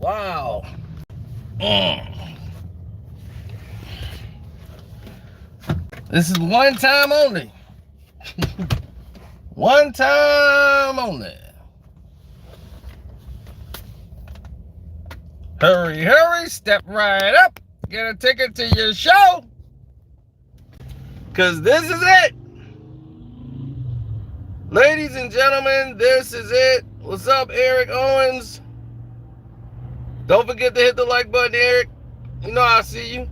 Wow. This is one time only. One time only. Hurry, hurry, step right up. Get a ticket to your show. Because this is it. Ladies and gentlemen, this is it. What's up, Eric Owens? Don't forget to hit the like button, Eric. You know I see you.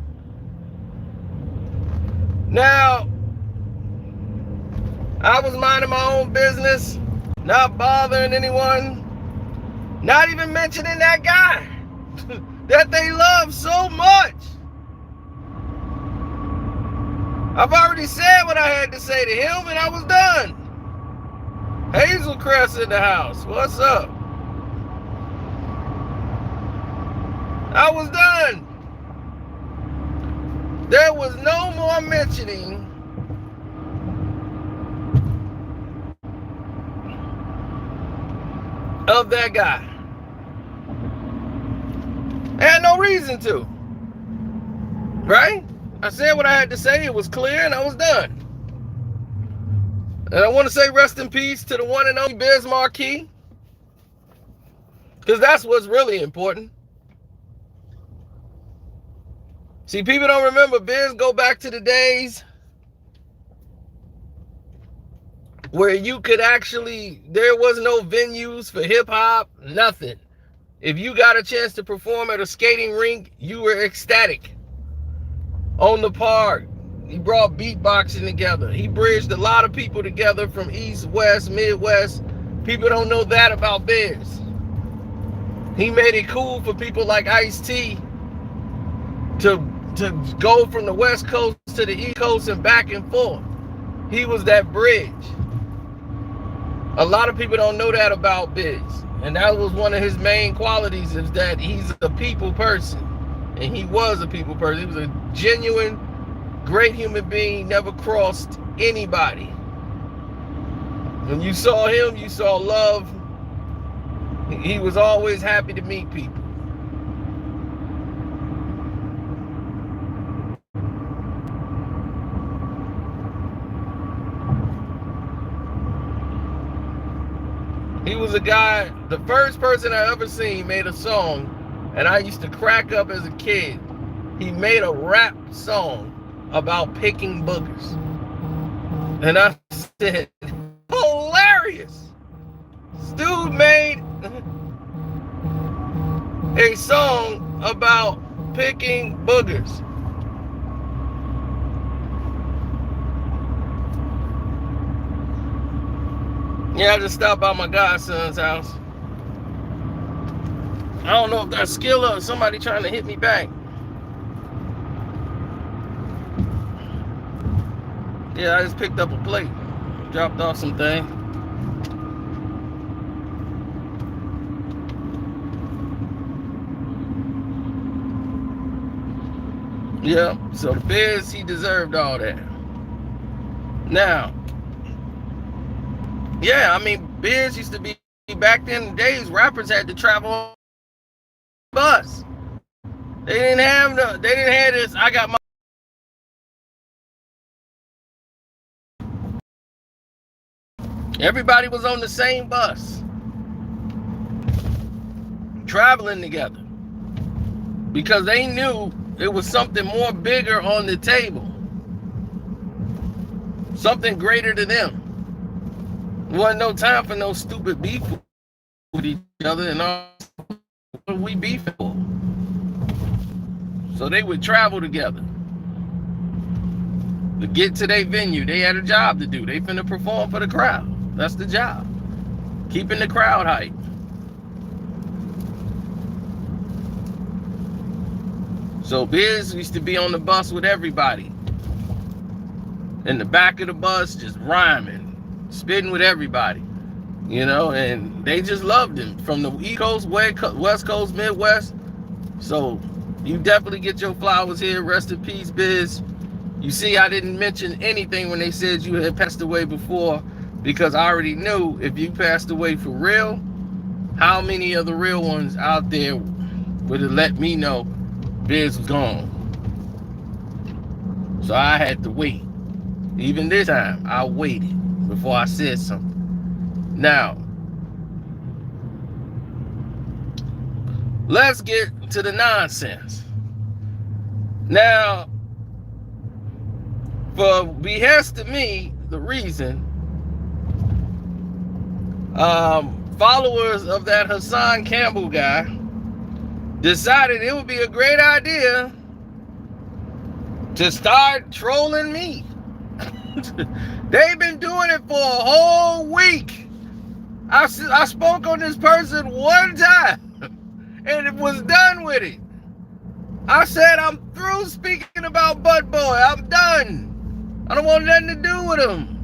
Now, I was minding my own business, not bothering anyone, not even mentioning that guy that they love so much. I've already said what I had to say to him, and I was done. Hazelcrest in the house. What's up? I was done. There was no more mentioning of that guy. I had no reason to. Right? I said what I had to say. It was clear and I was done. And I want to say rest in peace to the one and only Biz Marquis. Because that's what's really important. See, people don't remember Biz. Go back to the days where you could actually, there was no venues for hip hop, nothing. If you got a chance to perform at a skating rink, you were ecstatic. On the park, he brought beatboxing together. He bridged a lot of people together from East, West, Midwest. People don't know that about Biz. He made it cool for people like Ice-T to go from the West Coast to the East Coast and back and forth. He was that bridge. A lot of people don't know that about Biz. And that was one of his main qualities, is that he's a people person. And he was a people person. He was a genuine, great human being, never crossed anybody. When you saw him, you saw love. He was always happy to meet people. He was a guy, the first person I ever seen made a song, and I used to crack up as a kid. He made a rap song about picking boogers. And I said, hilarious. This dude made a song about picking boogers. Yeah, I just stopped by my godson's house. I don't know if that's Skilla or somebody trying to hit me back. Yeah, I just picked up a plate. Dropped off some thing. Yeah, so the Biz, he deserved all that. Now, yeah, I mean, Biz used to be, back then in the days, rappers had to travel on a bus. They didn't have this, I got my. Everybody was on the same bus, traveling together, because they knew it was something more bigger on the table, something greater than them. There wasn't no time for no stupid beef with each other, and all we beefing for. So they would travel together to get to their venue. They had a job to do. They finna perform for the crowd. That's the job. Keeping the crowd hype. So Biz used to be on the bus with everybody. In the back of the bus, just rhyming, spitting with everybody. You know, and they just loved him. From the East Coast, West Coast, Midwest. So you definitely get your flowers here. Rest in peace, Biz. You see, I didn't mention anything when they said you had passed away before, because I already knew if you passed away for real, how many of the real ones out there would have let me know Biz was gone. So I had to wait. Even this time, I waited before I said something. Now, let's get to the nonsense. Now, for behest to me, the reason followers of that Hassan Campbell guy decided it would be a great idea to start trolling me. They've been doing it for a whole week. I spoke on this person one time and it was done with it. I said, I'm through speaking about Butt Boy. I'm done. I don't want nothing to do with him.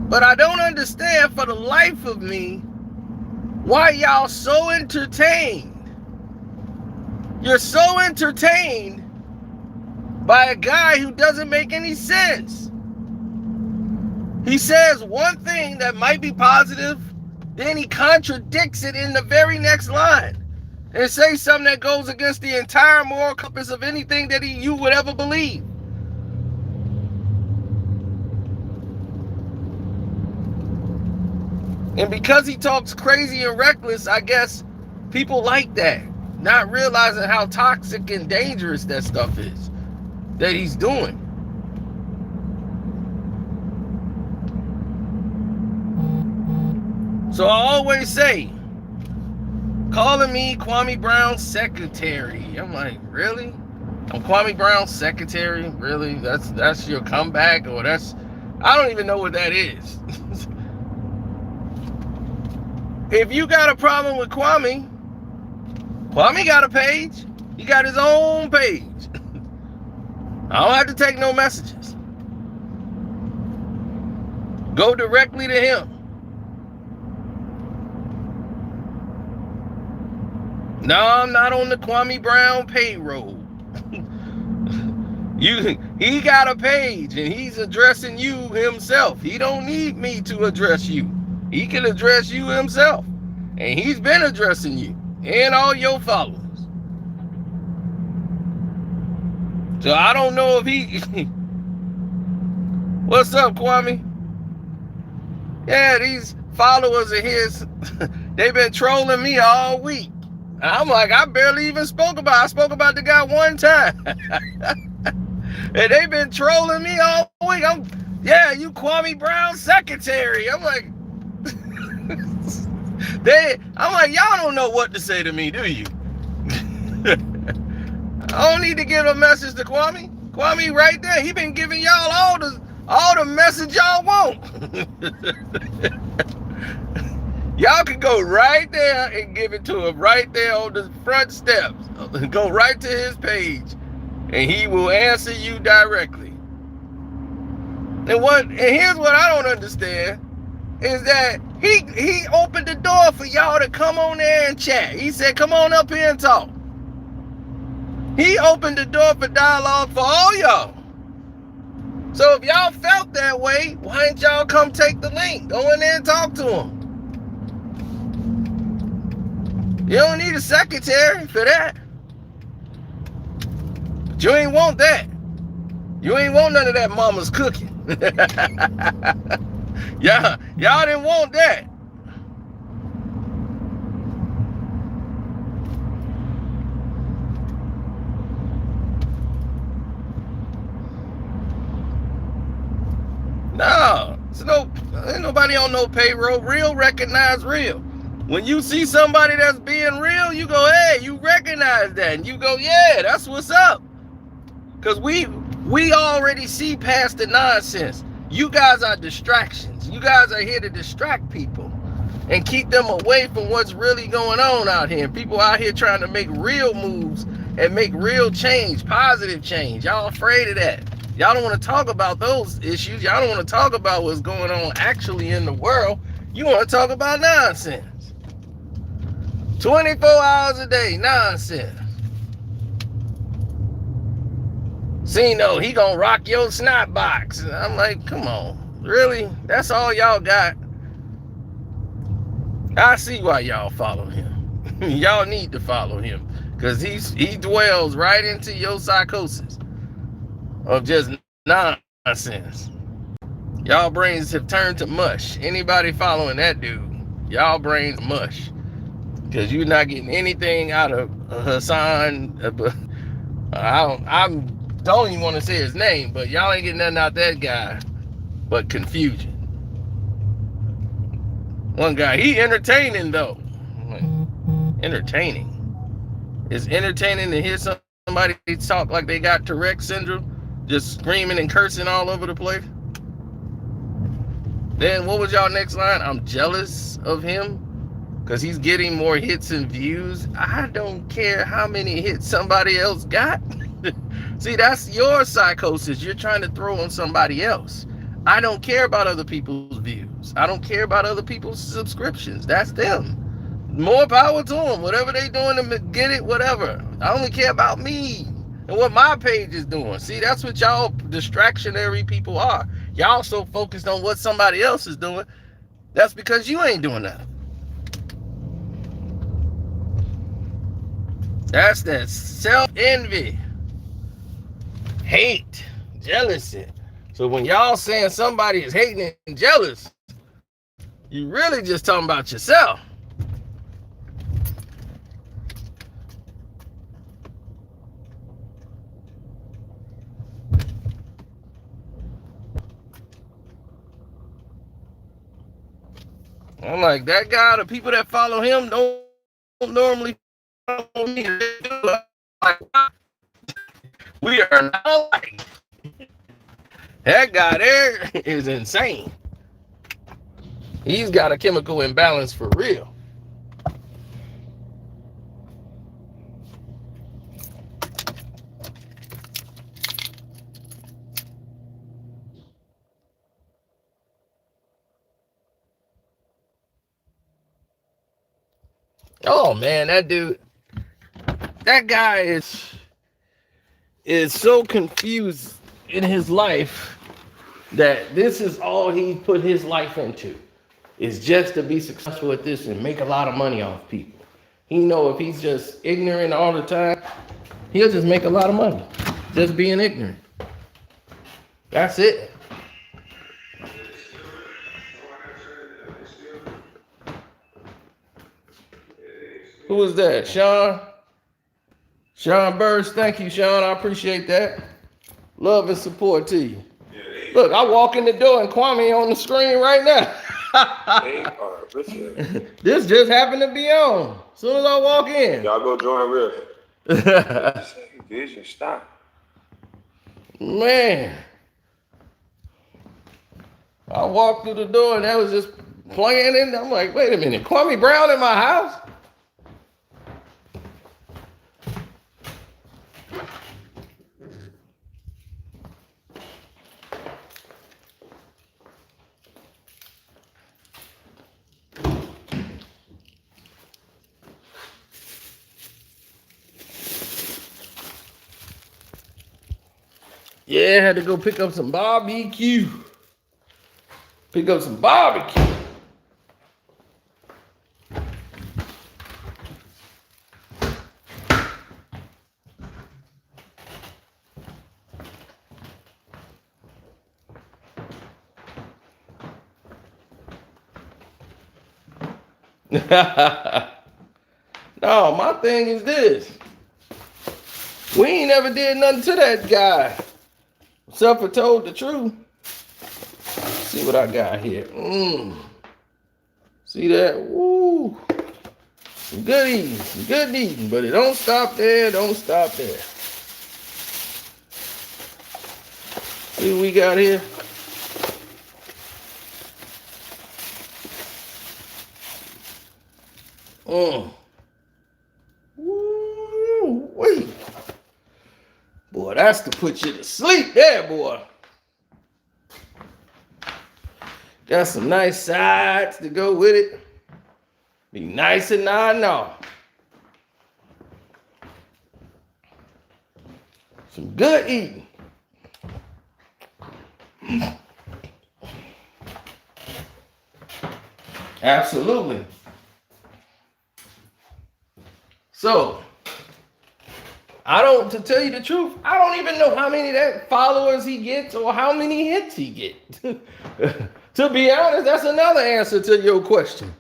But I don't understand for the life of me why y'all so entertained. You're so entertained by a guy who doesn't make any sense. He says one thing that might be positive, then he contradicts it in the very next line and says something that goes against the entire moral compass of anything that you would ever believe. And because he talks crazy and reckless, I guess people like that, not realizing how toxic and dangerous that stuff is that he's doing. So I always say, calling me Kwame Brown's secretary. I'm like, really? I'm Kwame Brown's secretary? Really? That's your comeback? Or I don't even know what that is. If you got a problem with Kwame got a page. He got his own page. I don't have to take no messages. Go directly to him. No, I'm not on the Kwame Brown payroll. He got a page and he's addressing you himself. He don't need me to address you. He can address you himself. And he's been addressing you and all your followers. So I don't know if he... What's up, Kwame? Yeah, these followers of his, they've been trolling me all week. I'm like, I barely even spoke about it. I spoke about the guy one time. And they've been trolling me all week. Yeah, you Kwame Brown's secretary. I'm like, y'all don't know what to say to me, do you? I don't need to give a message to Kwame. Kwame right there, he been giving y'all all the message y'all want. Y'all can go right there and give it to him right there on the front steps. Go right to his page and he will answer you directly. And here's what I don't understand is that he opened the door for y'all to come on there and chat. He said, come on up here and talk. He opened the door for dialogue for all y'all. So if y'all felt that way, why didn't y'all come take the link? Go in there and talk to him. You don't need a secretary for that. But you ain't want that. You ain't want none of that mama's cooking. Y'all didn't want that. No, ain't nobody on no payroll. Real recognize real. When you see somebody that's being real, you go, hey, you recognize that. And you go, yeah, that's what's up. Because we already see past the nonsense. You guys are distractions. You guys are here to distract people and keep them away from what's really going on out here. People out here trying to make real moves and make real change, positive change. Y'all afraid of that. Y'all don't want to talk about those issues. Y'all don't want to talk about what's going on actually in the world. You want to talk about nonsense. 24 hours a day, nonsense. See, no, he gonna rock your snot box. I'm like, come on, really? That's all y'all got? I see why y'all follow him. Y'all need to follow him because he dwells right into your psychosis of just nonsense. Y'all brains have turned to mush. Anybody following that dude, y'all brains mush because you're not getting anything out of Hassan. I don't even want to say his name, but y'all ain't getting nothing out of that guy but confusion. One guy, he entertaining though. Like, entertaining. It's entertaining to hear somebody talk like they got Tourette syndrome, just screaming and cursing all over the place. Then what was y'all next line? I'm jealous of him because he's getting more hits and views. I don't care how many hits somebody else got. See, that's your psychosis you're trying to throw on somebody else. I don't care about other people's views. I don't care about other people's subscriptions. That's them. More power to them. Whatever they doing to get it, whatever. I only care about me and what my page is doing. See, that's what y'all distractionary people are. Y'all so focused on what somebody else is doing. That's because you ain't doing nothing. That's that self-envy, hate, jealousy. So when y'all saying somebody is hating and jealous, you really just talking about yourself. I'm like, that guy, the people that follow him don't normally follow me. Like, we are not alike. That guy there is insane. He's got a chemical imbalance for real. Oh man, that guy is so confused in his life that this is all he put his life into, is just to be successful at this and make a lot of money off people. He know if he's just ignorant all the time, he'll just make a lot of money just being ignorant. That's it. Who was that? Sean? Sean Burst. Thank you, Sean. I appreciate that. Love and support to you. Look, I walk in the door and Kwame on the screen right now. This just happened to be on. As soon as I walk in. Y'all go join Riff. Vision, stop. Man. I walked through the door and that was just playing in. I'm like, wait a minute. Kwame Brown in my house? Yeah, I had to go pick up some barbecue. Pick up some barbecue. No, my thing is this. We ain't never did nothing to that guy. Except for told the truth. Let's see what I got here. See that? Woo. Some good eating, but it don't stop there, don't stop there. See what we got here? Woo, wait. Boy, that's to put you to sleep there, boy. Got some nice sides to go with it. Be nice and no. Some good eating. Absolutely. So, to tell you the truth, I don't even know how many followers he gets or how many hits he gets. To be honest, that's another answer to your question.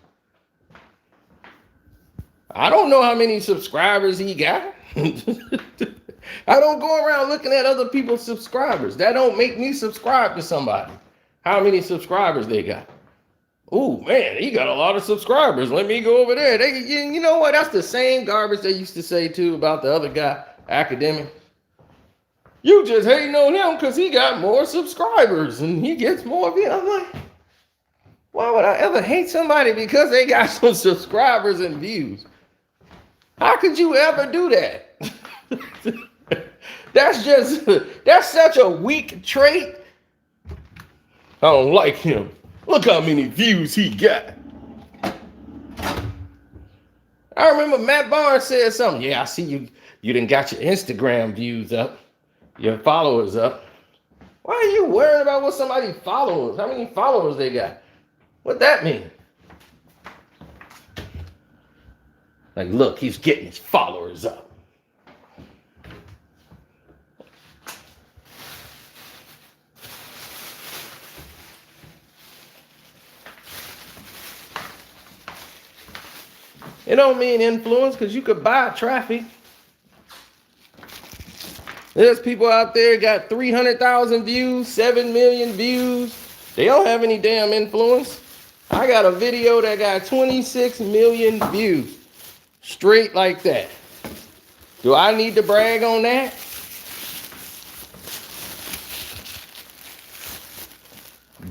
I don't know how many subscribers he got. I don't go around looking at other people's subscribers. That don't make me subscribe to somebody. How many subscribers they got? Oh man, he got a lot of subscribers. Let me go over there. You know what? That's the same garbage they used to say too about the other guy, academic. You just hating on him because he got more subscribers and he gets more views. I'm like, why would I ever hate somebody because they got some subscribers and views? How could you ever do that? That's such a weak trait. I don't like him. Look how many views he got. I remember Matt Barnes said something. Yeah, I see you done got your Instagram views up, your followers up. Why are you worrying about what somebody follows? How many followers they got? What that mean? Like, look, he's getting his followers up. It don't mean influence because you could buy traffic. There's people out there got 300,000 views, 7 million views. They don't have any damn influence. I got a video that got 26 million views. Straight like that. Do I need to brag on that?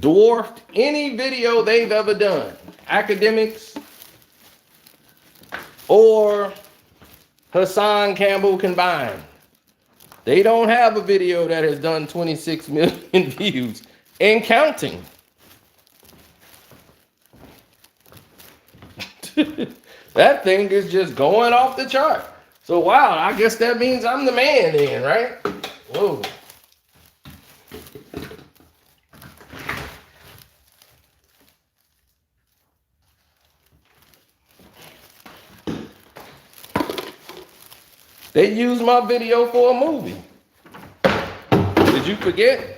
Dwarfed any video they've ever done. Academics or Hassan, Campbell combined. They don't have a video that has done 26 million views and counting. That thing is just going off the chart. So wow, I guess that means I'm the man then, right? Whoa. They used my video for a movie. Did you forget?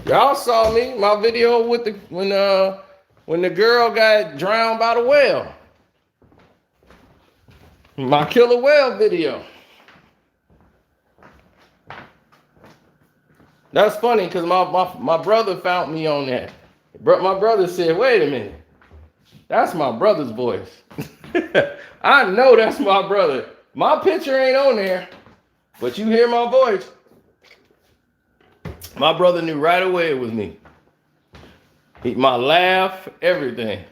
Y'all saw me, my video with when the girl got drowned by the whale. My killer whale video. That's funny because my brother found me on that. My brother said, wait a minute. That's my brother's voice. I know that's my brother. My picture ain't on there, but you hear my voice. My brother knew right away it was me. My laugh, everything.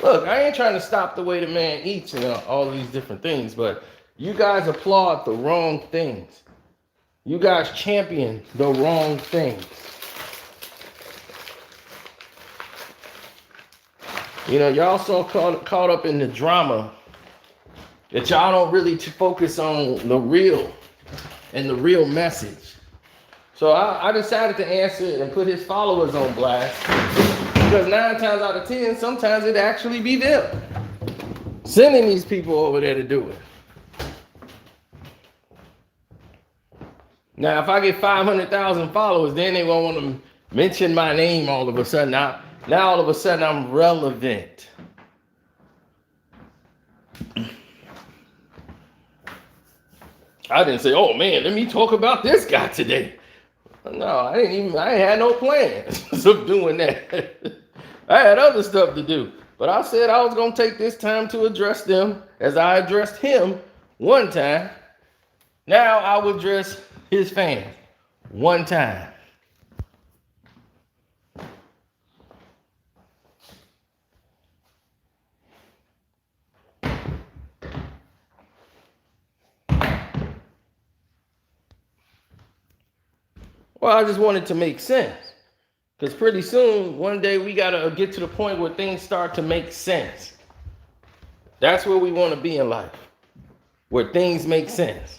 Look, I ain't trying to stop the way the man eats and all these different things, but you guys applaud the wrong things. You guys champion the wrong things. You know, y'all so caught up in the drama that y'all don't really focus on the real and the real message. So I decided to answer it and put his followers on blast. Because 9 times out of 10, sometimes it actually be them sending these people over there to do it. Now, if I get 500,000 followers, then they won't want to mention my name all of a sudden. Now all of a sudden, I'm relevant. I didn't say, oh man, let me talk about this guy today. No, I ain't had no plans of doing that. I had other stuff to do. But I said I was going to take this time to address them as I addressed him one time. Now I will address his fans one time. Well, I just wanted to make sense. Because pretty soon, one day, we got to get to the point where things start to make sense. That's where we want to be in life, where things make sense.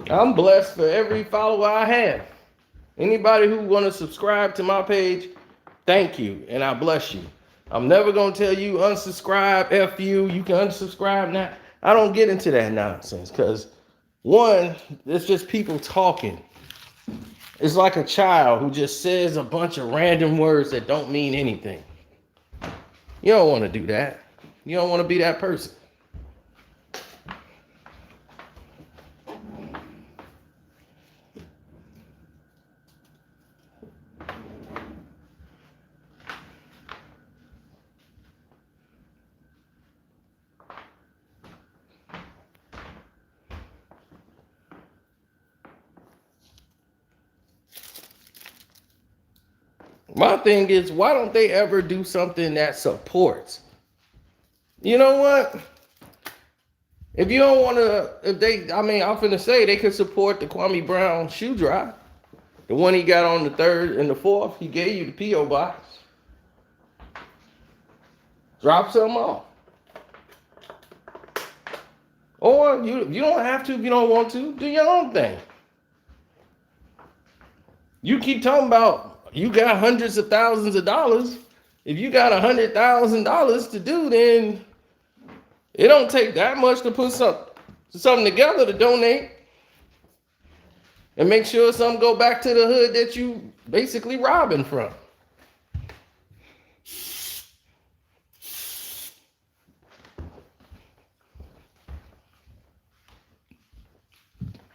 I'm blessed for every follower I have. Anybody who want to subscribe to my page, thank you, and I bless you. I'm never going to tell you unsubscribe, F you, you can unsubscribe now. I don't get into that nonsense because, one, it's just people talking. It's like a child who just says a bunch of random words that don't mean anything. You don't want to do that. You don't want to be that person. My thing is, why don't they ever do something that supports? You know what? If you don't want to, I'm finna say they could support the Kwame Brown shoe drive. The one he got on the 3rd and the 4th, he gave you the P.O. box. Drop some off. Or you don't have to if you don't want to. Do your own thing. You keep talking about you got hundreds of thousands of dollars. If you got $100,000 to do, then it don't take that much to put something together to donate and make sure something go back to the hood that you basically robbing from.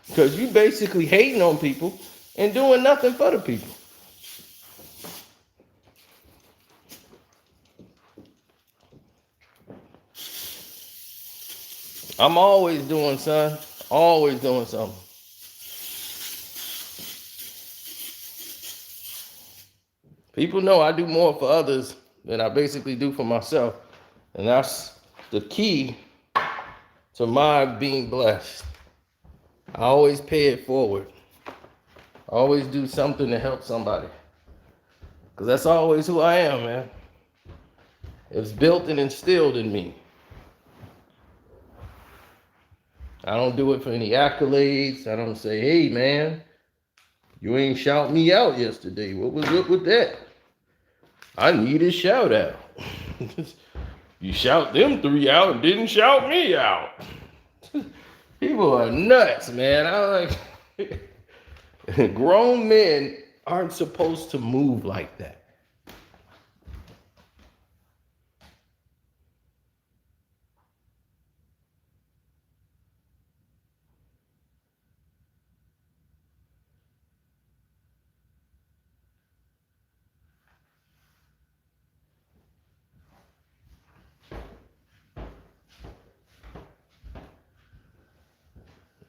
Because you basically hating on people and doing nothing for the people. I'm always doing, son. Always doing something. People know I do more for others than I basically do for myself. And that's the key to my being blessed. I always pay it forward. I always do something to help somebody. Because that's always who I am, man. It's built and instilled in me. I don't do it for any accolades. I don't say, hey, man, you ain't shout me out yesterday. What was up with that? I need a shout out. You shout them 3 out and didn't shout me out. People are nuts, man. I like grown men aren't supposed to move like that.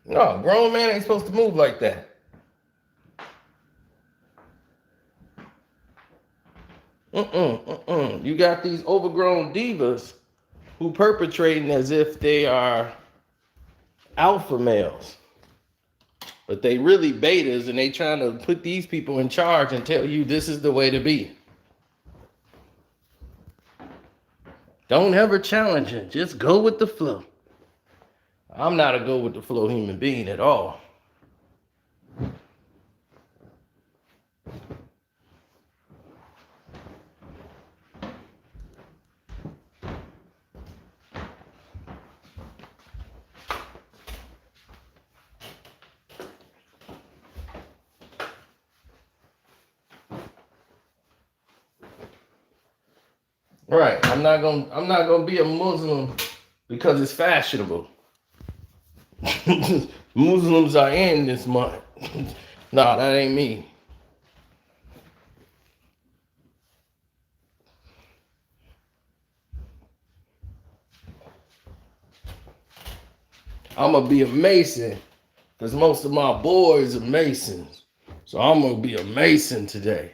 No, grown man ain't supposed to move like that. You got these overgrown divas who perpetrating as if they are alpha males. But they really betas and they trying to put these people in charge and tell you this is the way to be. Don't ever challenge it. Just go with the flow. I'm not a go with the flow human being at all. Right. I'm not gonna be a Muslim because it's fashionable. Muslims are in this month. Nah, that ain't me. I'm gonna be a Mason because most of my boys are Masons. So I'm gonna be a Mason today.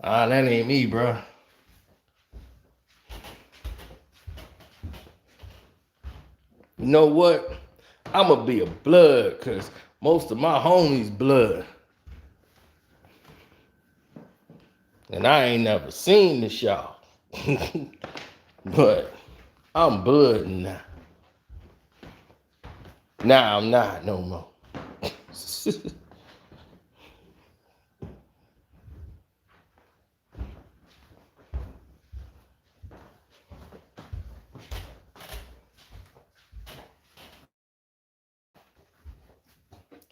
That ain't me, bro. You know what? I'm going to be a blood because most of my homies blood. And I ain't never seen the y'all. But I'm blood now. Nah, I'm not no more.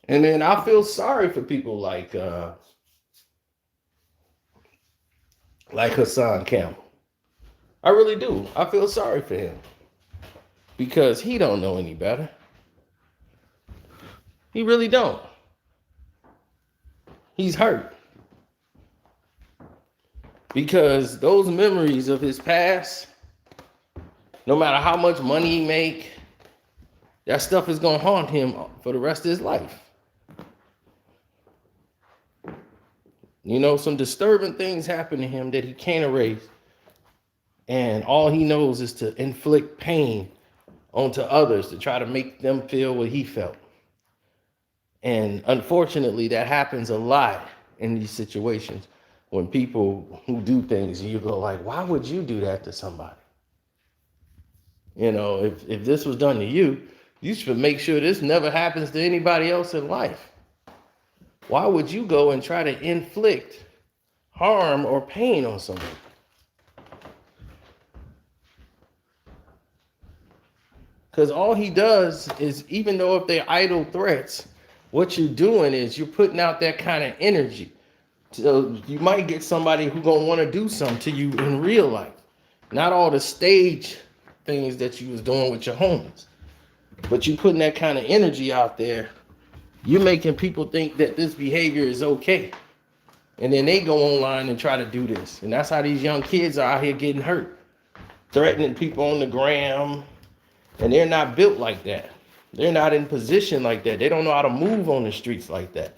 And then I feel sorry for people like Hassan Campbell. I really do. I feel sorry for him because he don't know any better. He really don't. He's hurt because those memories of his past, no matter how much money he make, that stuff is gonna haunt him for the rest of his life. You know, some disturbing things happen to him that he can't erase. And all he knows is to inflict pain onto others to try to make them feel what he felt. And unfortunately, that happens a lot in these situations when people who do things, you go like, why would you do that to somebody? You know, if this was done to you, you should make sure this never happens to anybody else in life. Why would you go and try to inflict harm or pain on somebody? Because all he does is, even though if they're idle threats, what you're doing is you're putting out that kind of energy. So you might get somebody who's going to want to do something to you in real life. Not all the stage things that you was doing with your homies. But you putting that kind of energy out there, you're making people think that this behavior is okay. And then they go online and try to do this. And that's how these young kids are out here getting hurt. Threatening people on the gram. And they're not built like that. They're not in position like that. They don't know how to move on the streets like that.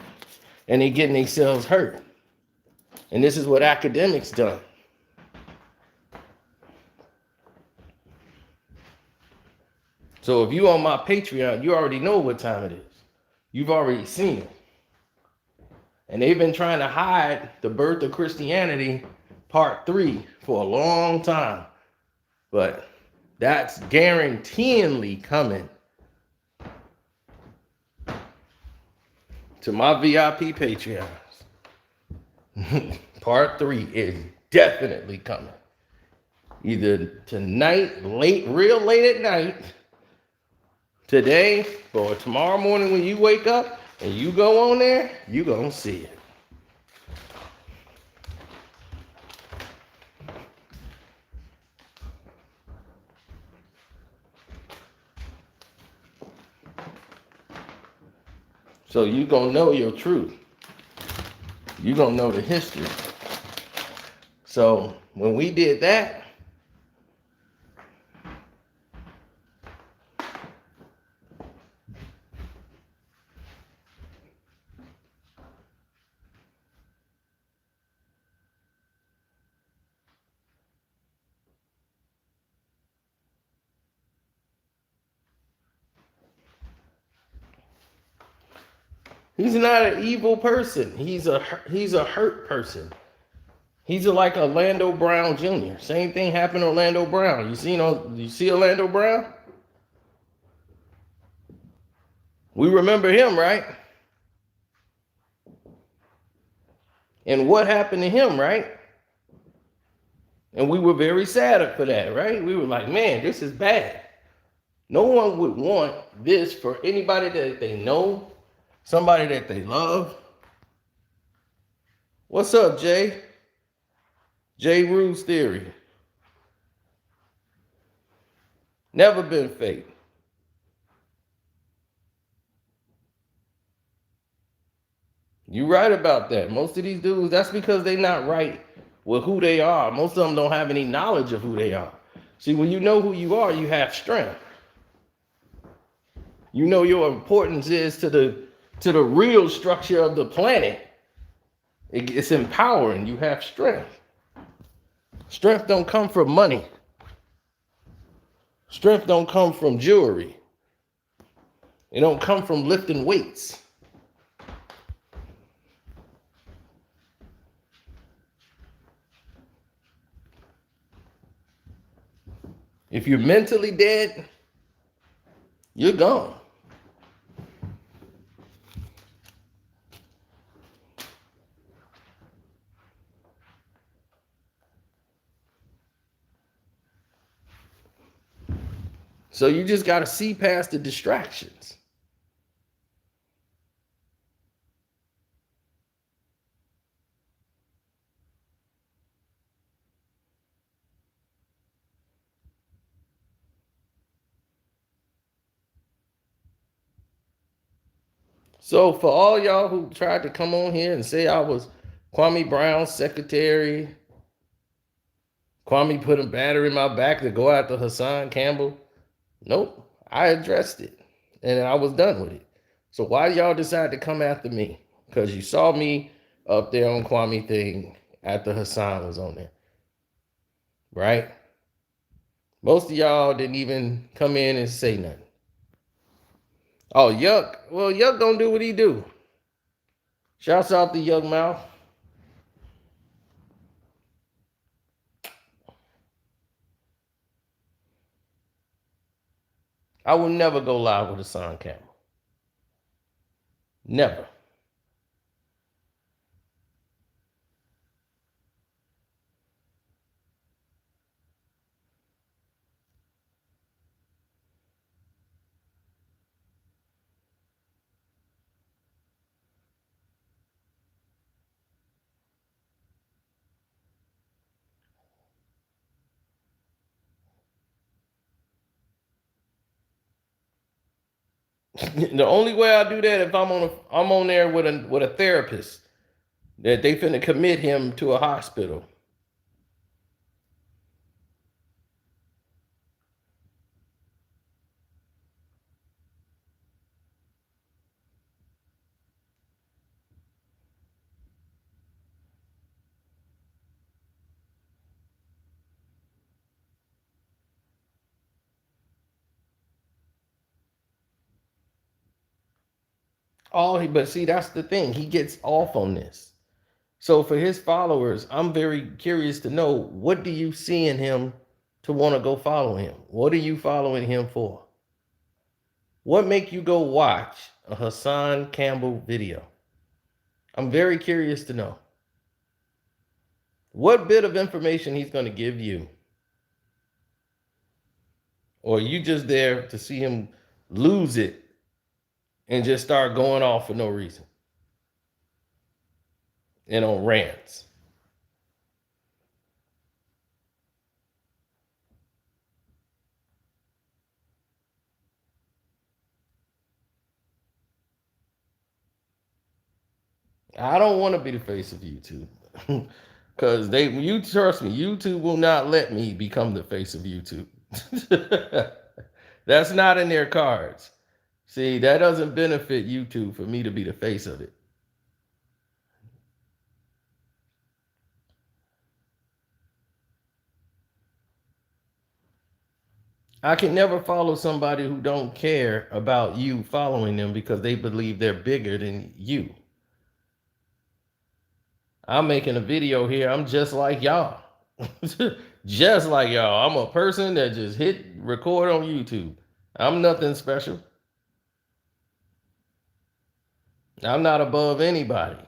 And they're getting themselves hurt. And this is what academics done. So if you on my Patreon, you already know what time it is. You've already seen it. And they've been trying to hide the birth of Christianity part 3 for a long time. But that's guaranteeingly coming to my VIP Patreons. Part 3 is definitely coming. Either tonight, real late at night, today, or tomorrow morning when you wake up and you go on there, you're going to see it. So you're going to know your truth. You're going to know the history. So when we did that, he's not an evil person. He's a hurt person. He's like Orlando Brown Jr. Same thing happened to Orlando Brown. You see Orlando Brown? We remember him, right? And what happened to him, right? And we were very sad for that, right? We were like, man, this is bad. No one would want this for anybody that they know, somebody that they love. What's up, Jay? Jay Rue's theory. Never been fake. You right about that. Most of these dudes, that's because they're not right with who they are. Most of them don't have any knowledge of who they are. See, when you know who you are, you have strength. You know your importance is to the real structure of the planet. It's empowering. You have strength. Strength don't come from money. Strength don't come from jewelry. It don't come from lifting weights. If you're mentally dead, you're gone. So you just got to see past the distractions. So for all y'all who tried to come on here and say I was Kwame Brown's secretary, Kwame put a batter in my back to go after Hassan Campbell, nope, I addressed it and I was done with it. So why y'all decide to come after me? Because you saw me up there on Kwame thing after Hassan was on there, right? Most of y'all didn't even come in and say nothing. Oh, Yuck. Well, Yuck don't do what he do. Shouts out to Yuck Mouth. I will never go live with Hassan Campbell. Never. The only way I do that if I'm on there with a therapist that they finna commit him to a hospital. But see, that's the thing. He gets off on this. So for his followers, I'm very curious to know, what do you see in him to want to go follow him? What are you following him for? What make you go watch a Hassan Campbell video? I'm very curious to know. What bit of information he's going to give you? Or are you just there to see him lose it and just start going off for no reason? And on rants. I don't want to be the face of YouTube. Because you trust me, YouTube will not let me become the face of YouTube. That's not in their cards. See, that doesn't benefit YouTube for me to be the face of it. I can never follow somebody who don't care about you following them because they believe they're bigger than you. I'm making a video here. I'm just like y'all. Just like y'all. I'm a person that just hit record on YouTube. I'm nothing special. I'm not above anybody.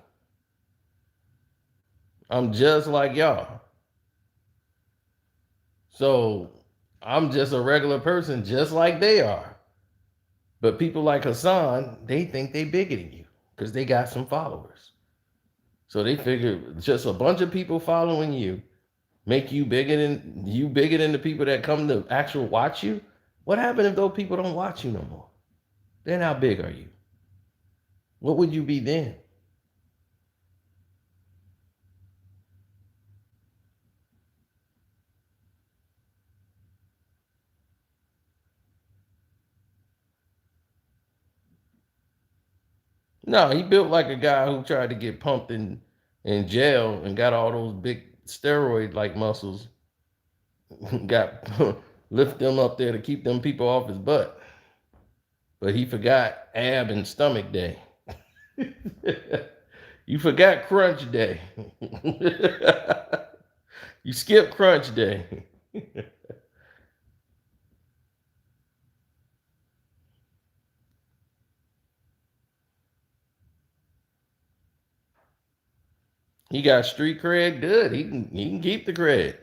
I'm just like y'all. So I'm just a regular person, just like they are. But people like Hassan, they think they bigger than you because they got some followers. So they figure just a bunch of people following you make you bigger than the people that come to actually watch you. What happened if those people don't watch you no more? Then how big are you? What would you be then? No, he built like a guy who tried to get pumped in in jail and got all those big steroid like muscles, got lift them up there to keep them people off his butt. But he forgot ab and stomach day. You forgot crunch day. You skipped crunch day. He got street cred. Good. He can keep the cred.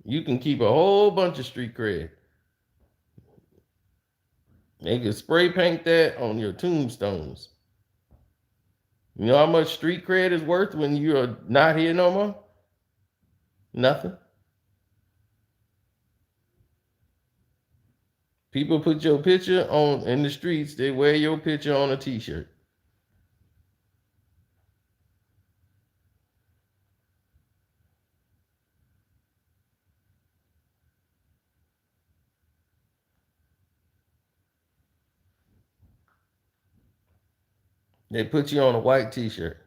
You can keep a whole bunch of street cred. They can spray paint that on your tombstones. You know how much street cred is worth when you're not here no more? Nothing. People put your picture on in the streets, they wear your picture on a t-shirt. They put you on a white t-shirt.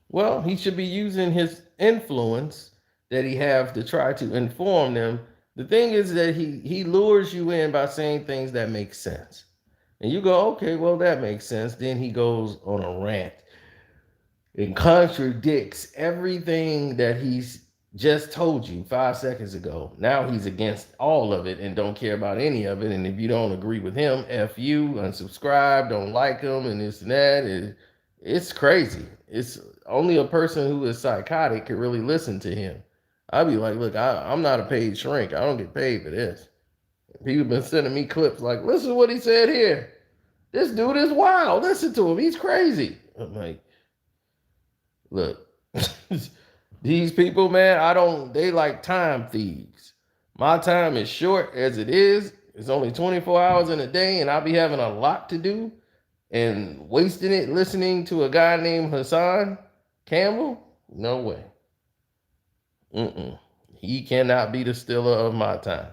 Well, he should be using his influence that he have to try to inform them. The thing is that he lures you in by saying things that make sense. And you go, okay, well, that makes sense. Then he goes on a rant and contradicts everything that he's just told you 5 seconds ago. Now he's against all of it and don't care about any of it. And if you don't agree with him, F you, unsubscribe, don't like him, and this and that. It's crazy. It's only a person who is psychotic can really listen to him. I'd be like, look, I'm not a paid shrink. I don't get paid for this. People been sending me clips like, listen to what he said here. This dude is wild. Listen to him. He's crazy. I'm like, look, these people, man, they like time thieves. My time is short as it is. It's only 24 hours in a day, and I'll be having a lot to do and wasting it listening to a guy named Hassan Campbell? No way. He cannot be the stealer of my time.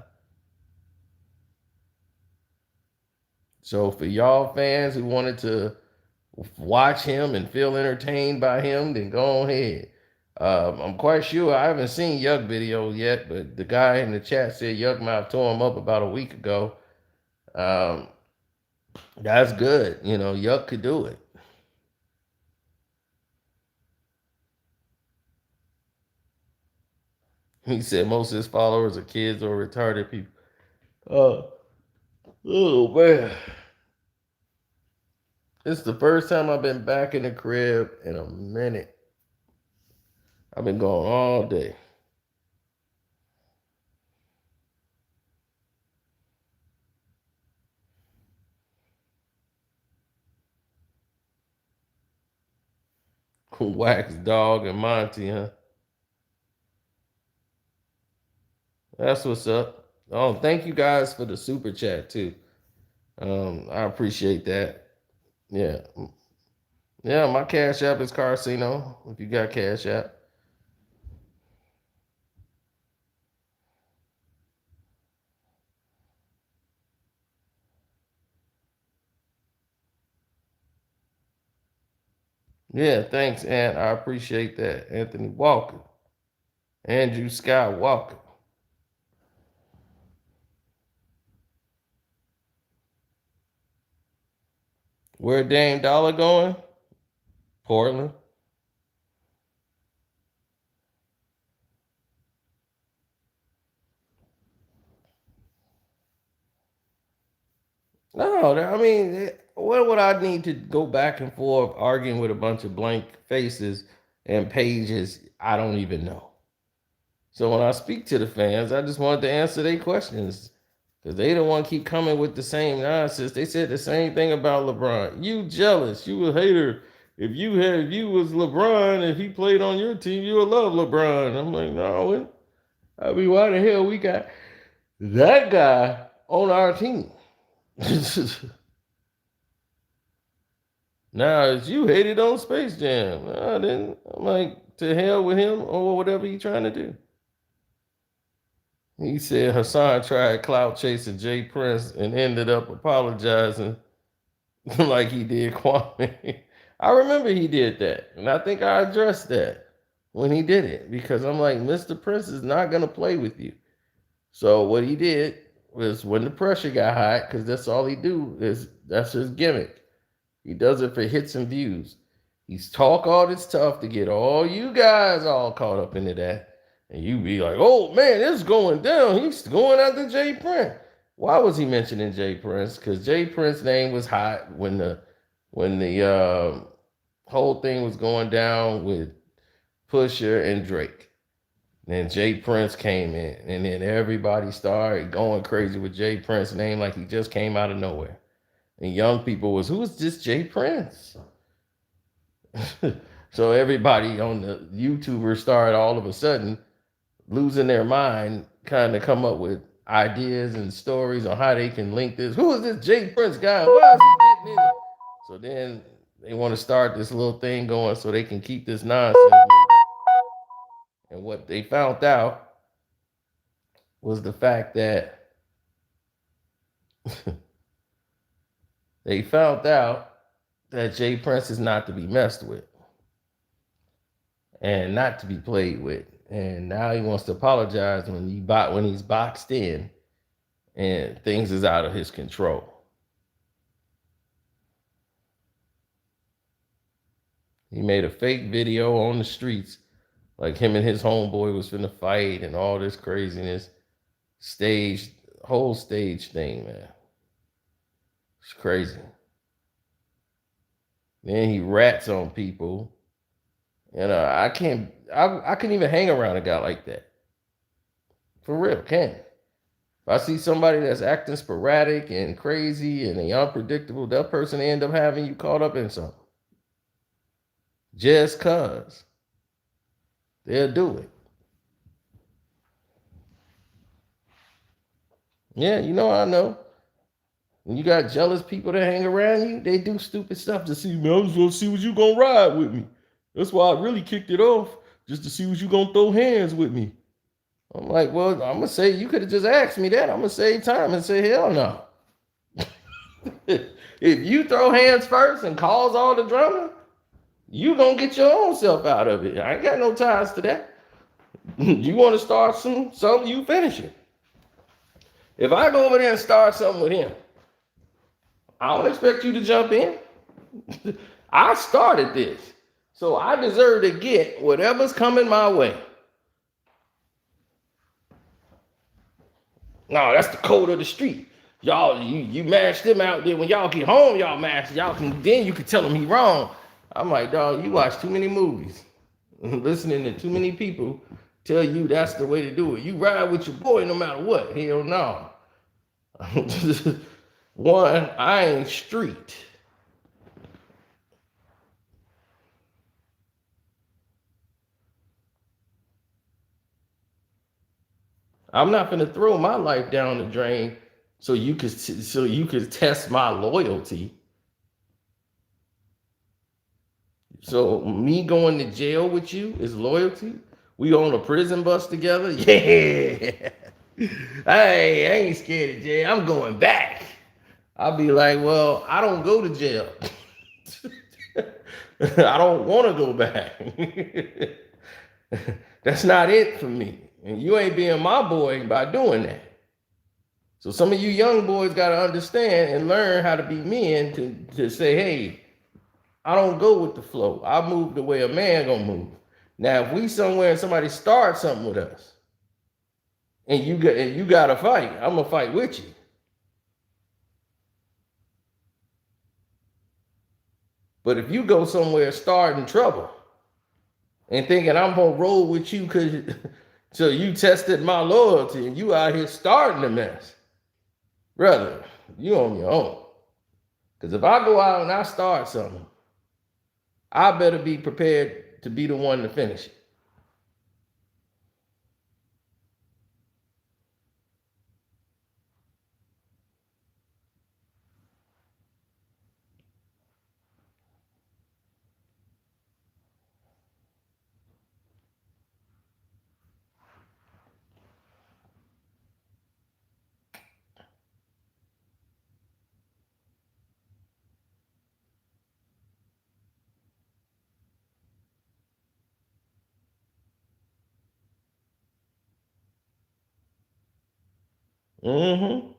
So for y'all fans who wanted to watch him and feel entertained by him, then go ahead. I'm quite sure I haven't seen Yuck video yet, but the guy in the chat said Yuck Mouth tore him up about a week ago. That's good. You know, Yuck could do it. He said most of his followers are kids or retarded people. Oh man. It's the first time I've been back in the crib in a minute. I've been gone all day. Wax Dog and Monty, huh? That's what's up. Oh, thank you guys for the super chat too. I appreciate that. Yeah. Yeah, my Cash App is Karceno, if you got Cash App. Yeah, thanks, Ant. I appreciate that. Anthony Walker. Andrew Scott Walker. Where Dame Dollar going? Portland. No, I mean, what would I need to go back and forth arguing with a bunch of blank faces and pages I don't even know? So when I speak to the fans, I just wanted to answer their questions because they don't want to keep coming with the same nonsense. They said the same thing about LeBron. You jealous? You a hater? If you was LeBron, if he played on your team, you would love LeBron. I'm like, no. I mean, why the hell we got that guy on our team? Now, as you hated on Space Jam. Then I'm like, to hell with him or whatever he's trying to do. He said Hassan tried clout chasing Jay Prince and ended up apologizing like he did Kwame. I remember he did that, and I think I addressed that when he did it because I'm like, Mr. Prince is not gonna play with you. So what he did was when the pressure got hot, because that's all he do is that's his gimmick. He does it for hits and views. He's talk all this tough to get all you guys all caught up into that. And you be like, oh man, it's going down. He's going after Jay Prince. Why was he mentioning Jay Prince? Because Jay Prince's name was hot when the whole thing was going down with Pusha and Drake. Then Jay Prince came in, and then everybody started going crazy with Jay Prince's name like he just came out of nowhere. And young people was, who is this Jay Prince? So everybody on the YouTubers started all of a sudden losing their mind, kind of come up with ideas and stories on how they can link this. Who is this Jay Prince guy? Why is he getting in it? So then they want to start this little thing going so they can keep this nonsense moving. And what they found out was the fact that they found out that Jay Prince is not to be messed with and not to be played with. And now he wants to apologize when he's boxed in and things is out of his control. He made a fake video on the streets, like him and his homeboy was finna fight and all this craziness. Whole stage thing, man. It's crazy. Then he rats on people. And I couldn't even hang around a guy like that. For real, can't. If I see somebody that's acting sporadic and crazy and they unpredictable, that person end up having you caught up in something. Just cause. They'll do it. Yeah, you know I know. When you got jealous people that hang around you, they do stupid stuff to see, man, I was gonna see what you gonna ride with me. That's why I really kicked it off, just to see what you gonna throw hands with me. I'm like, well, I'm gonna say you could have just asked me that. I'm gonna save time and say, hell no. If you throw hands first and cause all the drama, you gonna get your own self out of it. I ain't got no ties to that. You want to start something, you finish it. If I go over there and start something with him, I don't expect you to jump in. I started this. So I deserve to get whatever's coming my way. No, that's the code of the street. Y'all, you mash them out there. When y'all get home, y'all mash. Then you can tell him he wrong. I'm like, dog, you watch too many movies. Listening to too many people tell you that's the way to do it. You ride with your boy no matter what. Hell no. One, I ain't street. I'm not gonna throw my life down the drain so you could test my loyalty. So me going to jail with you is loyalty. We on a prison bus together. Yeah. Hey, I ain't scared of jail. I'm going back. I'll be like, well, I don't go to jail. I don't want to go back. That's not it for me. And you ain't being my boy by doing that. So some of you young boys got to understand and learn how to be men to say, hey, I don't go with the flow. I move the way a man gonna move. Now, if we somewhere and somebody starts something with us, and you got to fight, I'm gonna fight with you. But if you go somewhere starting trouble and thinking I'm gonna roll with you because so you tested my loyalty and you out here starting a mess, brother, you on your own. Because if I go out and I start something, I better be prepared to be the one to finish it. Mm-hmm.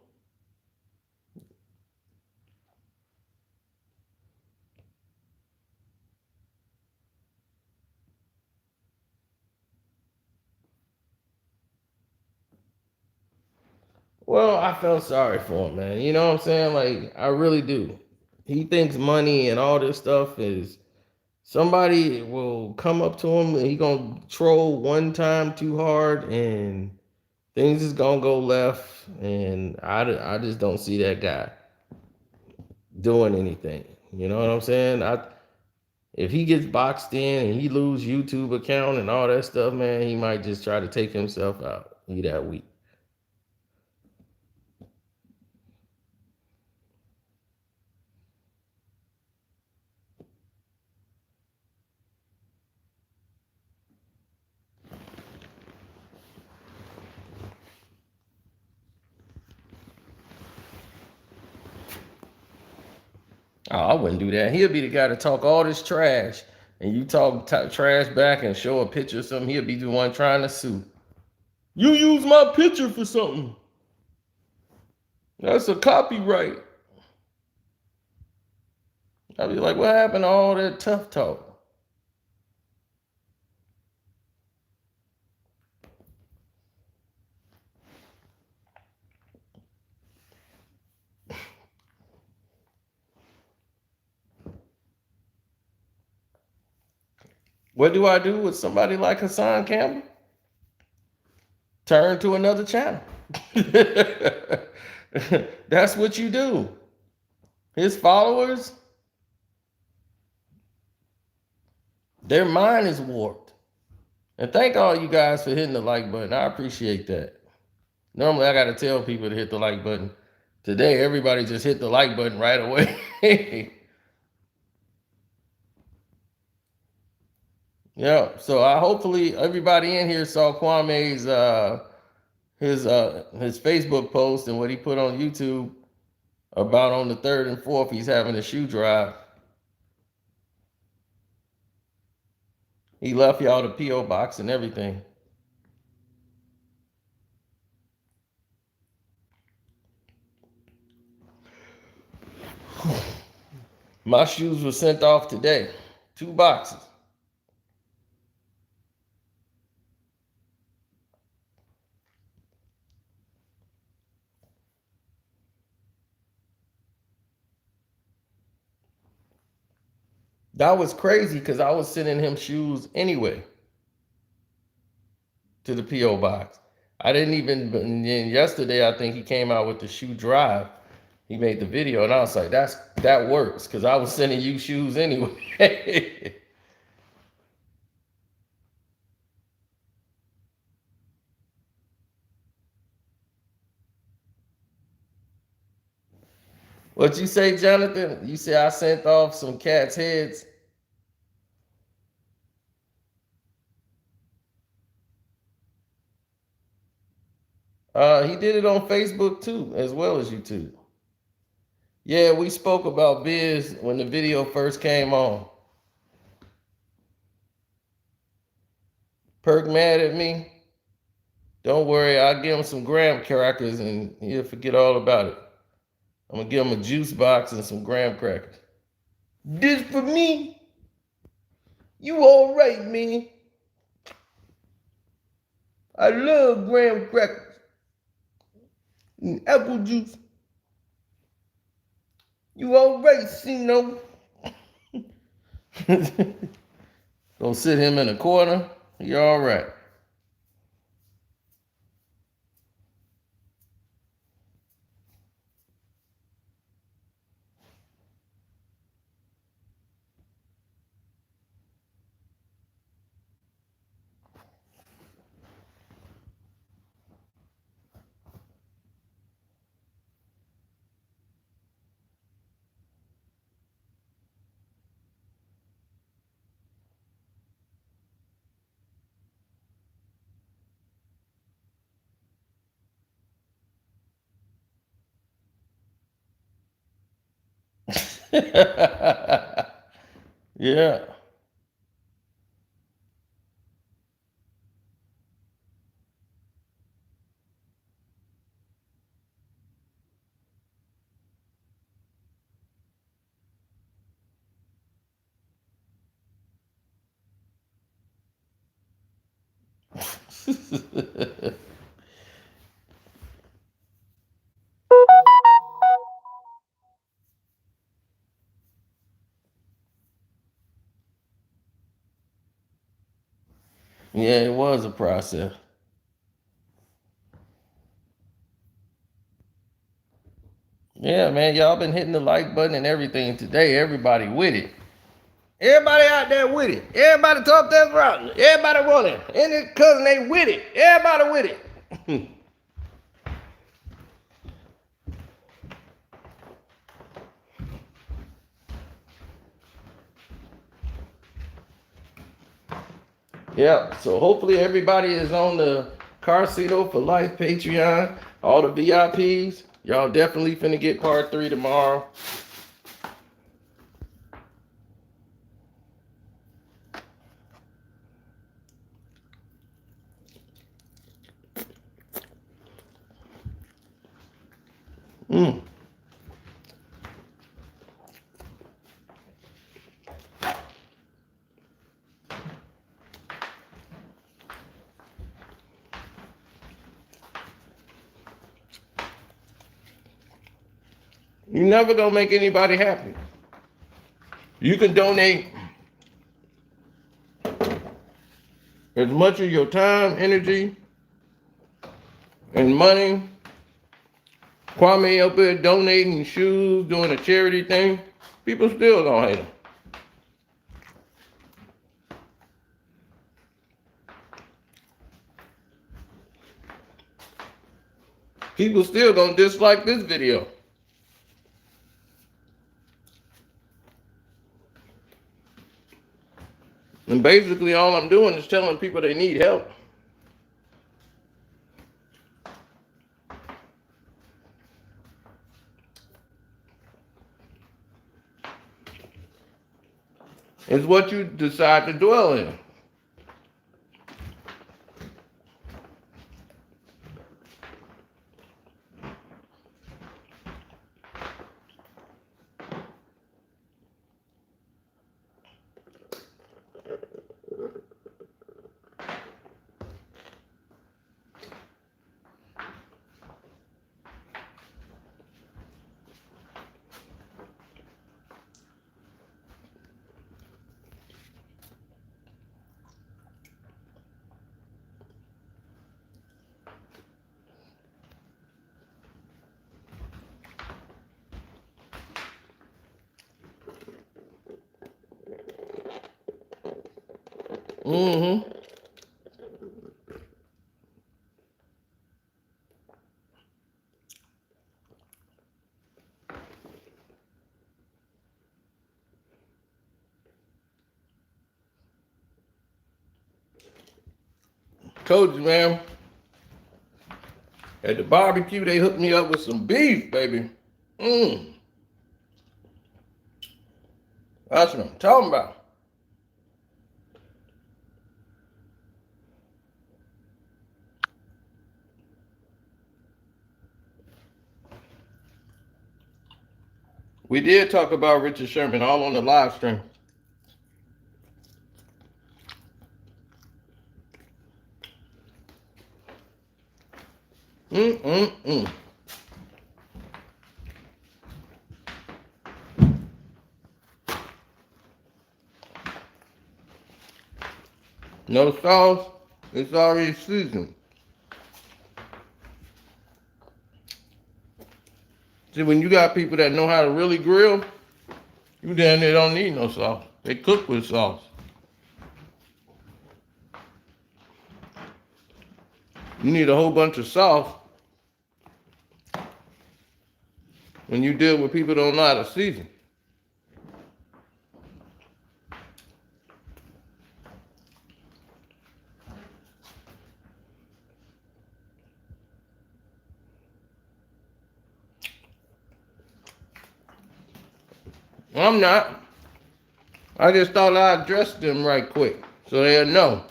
Well, I felt sorry for him, man. You know what I'm saying? Like, I really do. He thinks money and all this stuff is somebody will come up to him and he gonna troll one time too hard and things is gonna go left. And I just don't see that guy doing anything. You know what I'm saying? If he gets boxed in and he lose YouTube account and all that stuff, man, he might just try to take himself out. He that weak. Oh, I wouldn't do that. He'll be the guy to talk all this trash, and you talk trash back and show a picture of something. He'll be the one trying to sue. You use my picture for something. That's a copyright. I'll be like, what happened to all that tough talk? What do I do with somebody like Hassan Campbell? Turn to another channel. That's what you do. His followers, their mind is warped. And thank all you guys for hitting the like button. I appreciate that. Normally, I got to tell people to hit the like button. Today, everybody just hit the like button right away. Yeah. So I hopefully everybody in here saw Kwame's his Facebook post and what he put on YouTube about on the 3rd and 4th he's having a shoe drive. He left y'all the PO box and everything. My shoes were sent off today. 2 boxes. That was crazy because I was sending him shoes anyway to the PO box. I didn't even. And then yesterday, I think he came out with the shoe drive. He made the video, and I was like, that works because I was sending you shoes anyway. What you say, Jonathan? You say I sent off some cats' heads. He did it on Facebook too, as well as YouTube. Yeah, we spoke about Biz when the video first came on. Perk mad at me. Don't worry, I'll give him some graham crackers and he'll forget all about it. I'm gonna give him a juice box and some graham crackers. This for me? You all right, man? I love graham crackers and apple juice. You all right, Sino? Gonna sit him in a corner. You all right? Yeah. Yeah, it was a process. Yeah, man, y'all been hitting the like button and everything today. Everybody with it. Everybody out there with it. Everybody talk that route. Everybody running. And his cousin, they with it. Everybody with it. Yeah, so hopefully everybody is on the Carceno for Life Patreon. All the VIPs, y'all definitely finna get part 3 tomorrow. Mm. You never gonna make anybody happy. You can donate as much of your time, energy, and money. Kwame up there donating shoes, doing a charity thing. People still gonna hate him. People still gonna dislike this video. And basically all I'm doing is telling people they need help. It's what you decide to dwell in. Mm-hmm. Told you, man. At the barbecue, they hooked me up with some beef, baby. Mmm. That's what I'm talking about. We did talk about Richard Sherman all on the live stream. Mm-mm-mm. No sauce. It's already seasoned. See, when you got people that know how to really grill, you damn near don't need no sauce. They cook with sauce. You need a whole bunch of sauce when you deal with people who don't know how to season. I'm not. I just thought I'd address them right quick so they'll know.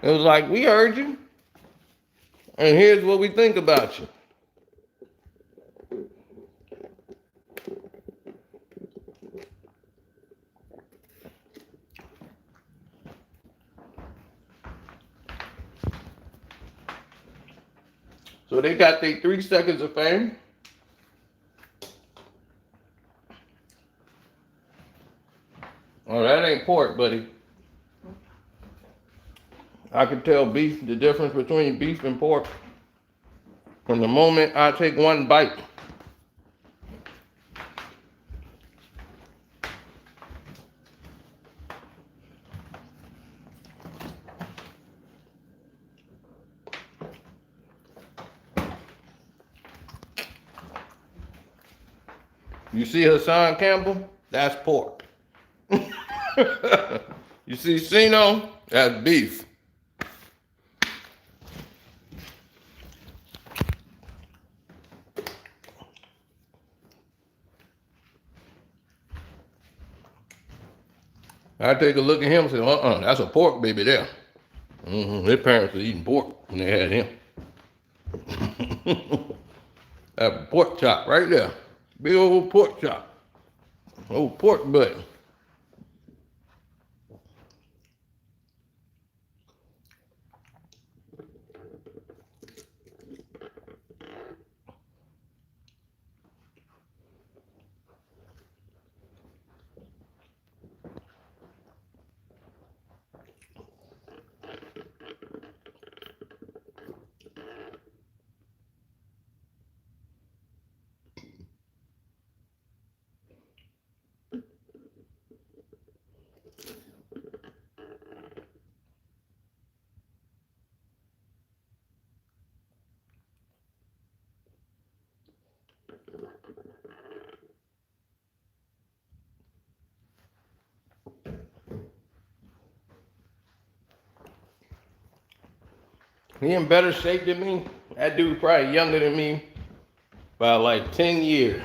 It was like, we heard you, and here's what we think about you. So they got their 3 seconds of fame. Oh, that ain't pork, buddy. I can tell beef, the difference between beef and pork from the moment I take one bite. You see Hassan Campbell? That's pork. You see Sino? That's beef. I take a look at him and say, that's a pork baby there. His parents were eating pork when they had him. That pork chop right there. Big old pork chop. Old pork butt. He in better shape than me. That dude probably younger than me by like 10 years.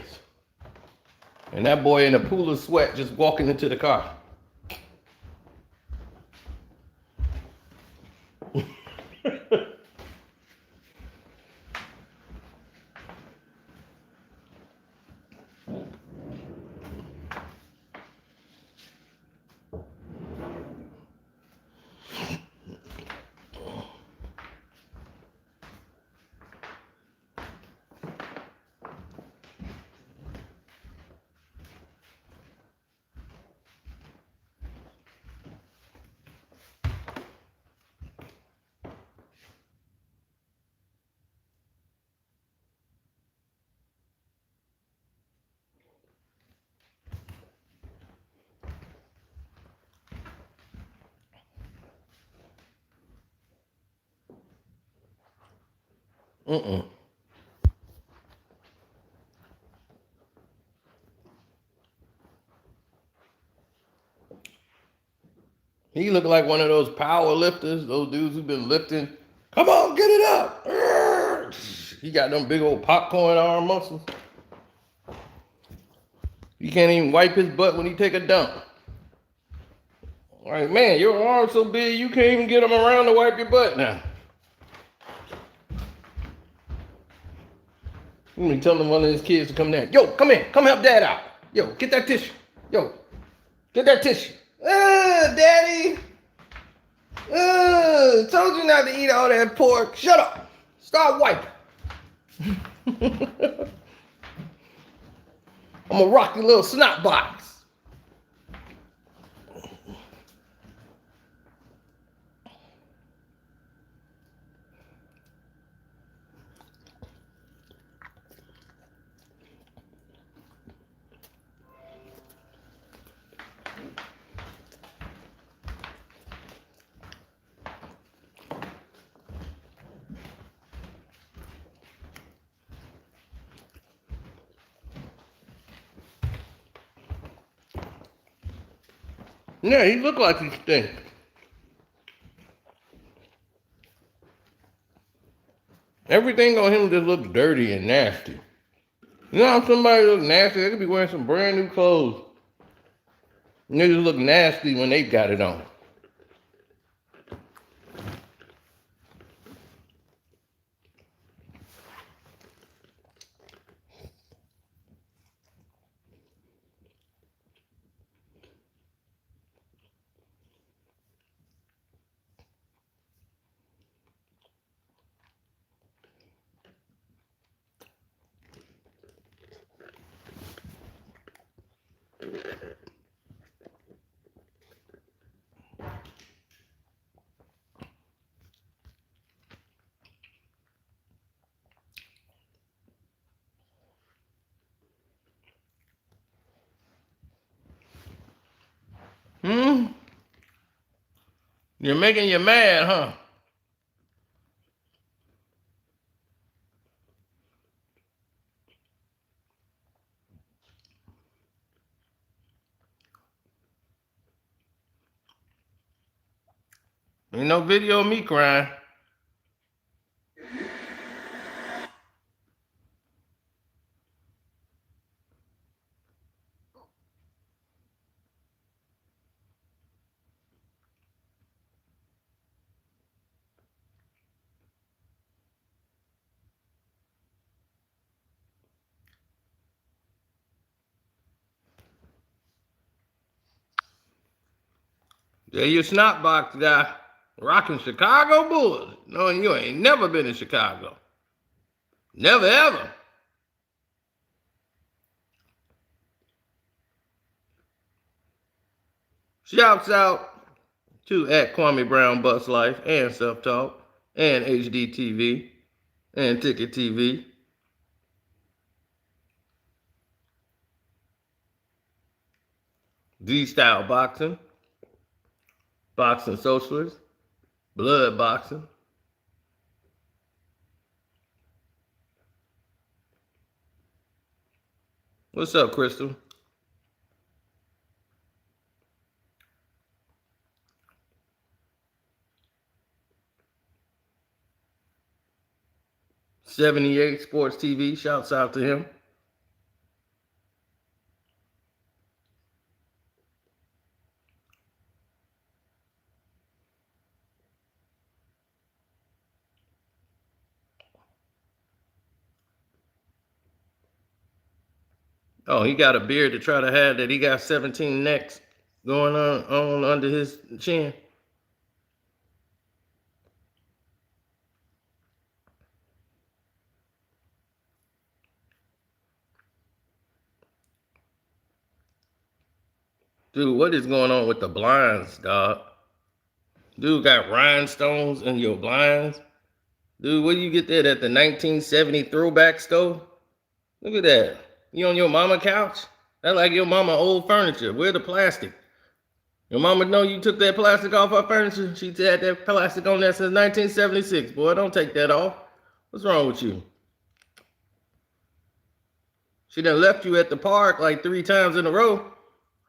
And that boy in a pool of sweat just walking into the car. He looked like one of those power lifters, those dudes who've been lifting. Come on, get it up. He got them big old popcorn arm muscles. He can't even wipe his butt when he take a dump. Like, man, your arm's so big you can't even get them around to wipe your butt now. Let me tell one of his kids to come down. Yo, come in. Come help dad out. Yo, get that tissue. Yo, get that tissue. Daddy. Told you not to eat all that pork. Shut up. Start wiping. I'm gonna rock your little snot box. Yeah, he looked like he stink. Everything on him just looks dirty and nasty. You know how somebody look nasty? They could be wearing some brand new clothes. And they just look nasty when they got it on. You're making you mad, huh? Ain't no video of me crying. There you snot box guy, rocking Chicago Bulls. No, you ain't never been in Chicago. Never ever. Shouts out to at Kwame Brown Bus Life and Self Talk and HDTV and Ticket TV. D-Style Boxing, Boxing Socialist, Blood Boxing. What's up, Crystal? '78 Sports TV, shouts out to him. Oh, he got a beard to try to have that. He got 17 necks going on under his chin. Dude, what is going on with the blinds, dog? Dude got rhinestones in your blinds. Dude, where do you get that at the 1970 throwback store? Look at that. You on your mama couch? That's like your mama old furniture. Where the plastic? Your mama know you took that plastic off her furniture? She had that plastic on there since 1976. Boy, don't take that off. What's wrong with you? She done left you at the park like 3 times in a row.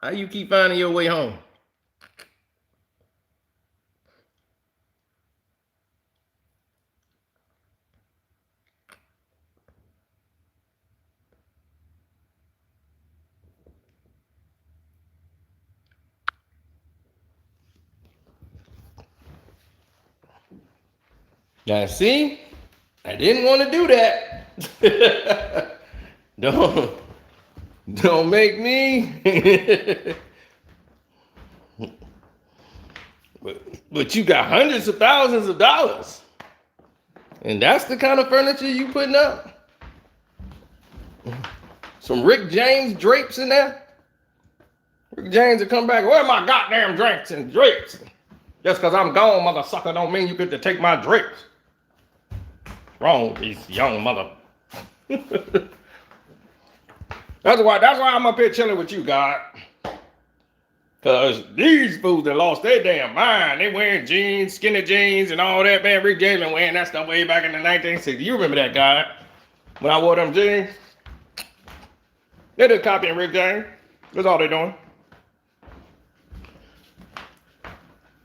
How you keep finding your way home? Now see, I didn't want to do that. Don't make me. But you got hundreds of thousands of dollars. And that's the kind of furniture you putting up? Some Rick James drapes in there? Rick James will come back, where are my goddamn drapes and drapes? Just because I'm gone, mother sucker, don't mean you get to take my drapes. Wrong with these young mother. That's why I'm up here chilling with you, God. Because these fools that lost their damn mind. They wearing jeans, skinny jeans, and all that. Man, Rick James been wearing that stuff way back in the 1960s. You remember that, God? When I wore them jeans? They're just copying Rick James. That's all they're doing.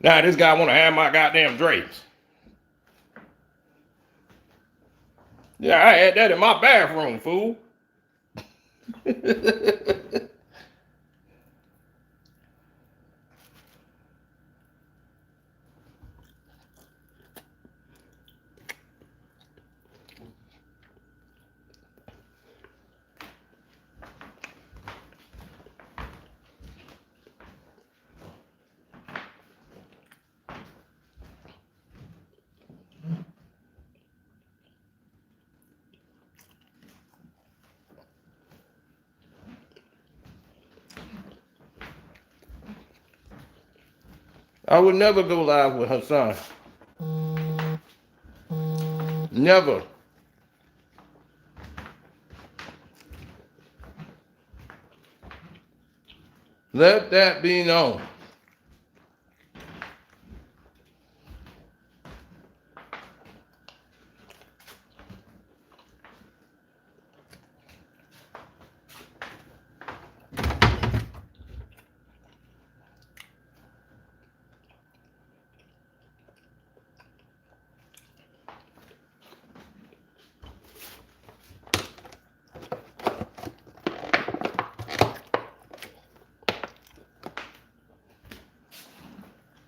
Now this guy want to have my goddamn drapes. Yeah, I had that in my bathroom, fool. I would never go live with Hassan. Never. Let that be known.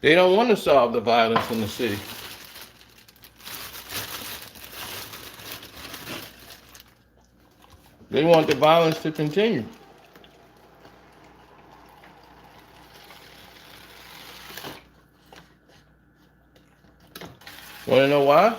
They don't want to solve the violence in the city. They want the violence to continue. Want to know why?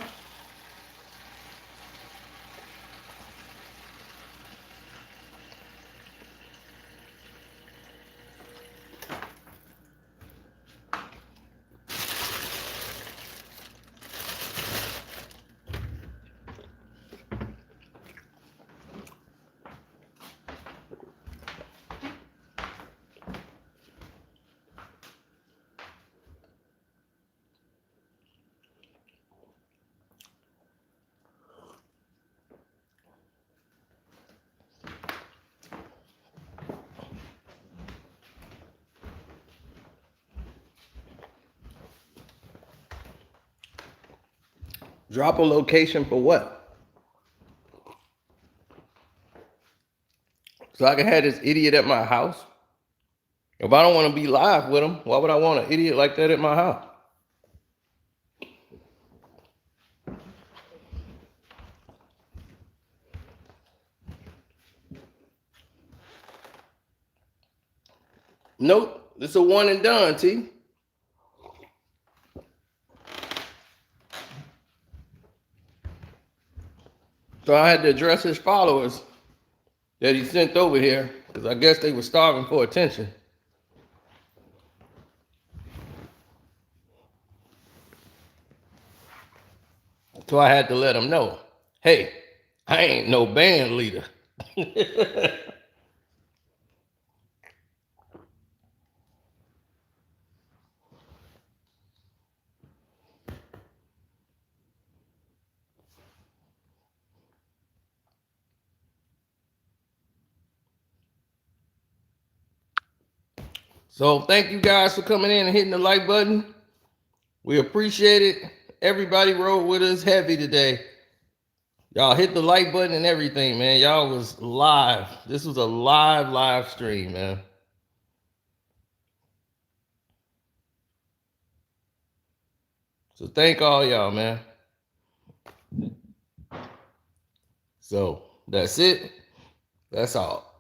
Drop a location for what? So I can have this idiot at my house? If I don't want to be live with him, why would I want an idiot like that at my house? Nope, it's a one and done, T. So I had to address his followers that he sent over here because I guess they were starving for attention. So I had to let them know, hey, I ain't no band leader. So thank you guys for coming in and hitting the like button. We appreciate it. Everybody rode with us heavy today. Y'all hit the like button and everything, man. Y'all was live. This was a live stream, man. So thank all y'all, man. So that's it. That's all.